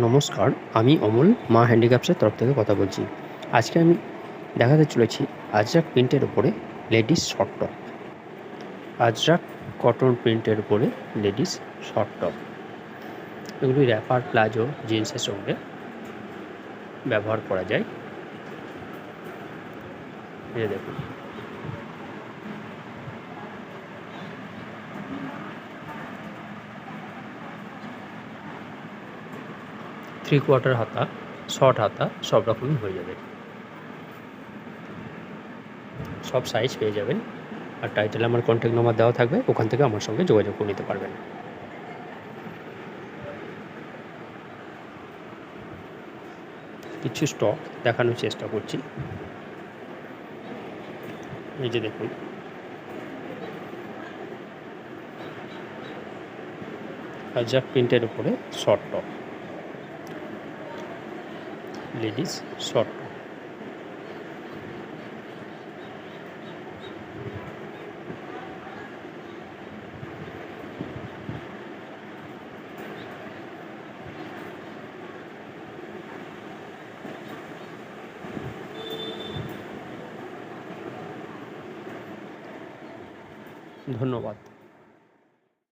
নমস্কার, আমি অমল মা হ্যান্ডিক্রাফটসের তরফ থেকে কথা বলছি। আজকে আমি দেখাতে চলেছি আজরাক প্রিন্টের উপরে ladies short top. Ajrak cotton প্রিন্টের উপরে লেডিস শর্ট টপ। এগুলি র্যাপার, প্লাজো, জিন্সের সঙ্গে ব্যবহার করা যায়। এই দেখুন, থ্রি কোয়ার্টার হাতা, শর্ট হাতা সব রকমই হয়ে যাবে। সব সাইজ পেয়ে যাবেন। আর টাইটেলে আমার কন্ট্যাক্ট নাম্বার দেওয়া থাকবে, ওখান থেকে আমার সঙ্গে যোগাযোগ করে নিতে পারবেন। কিছু স্টক দেখানোর চেষ্টা করছি। এই যে দেখুন, আজরাক প্রিন্টের উপরে short top, ladies short top. ধন্যবাদ।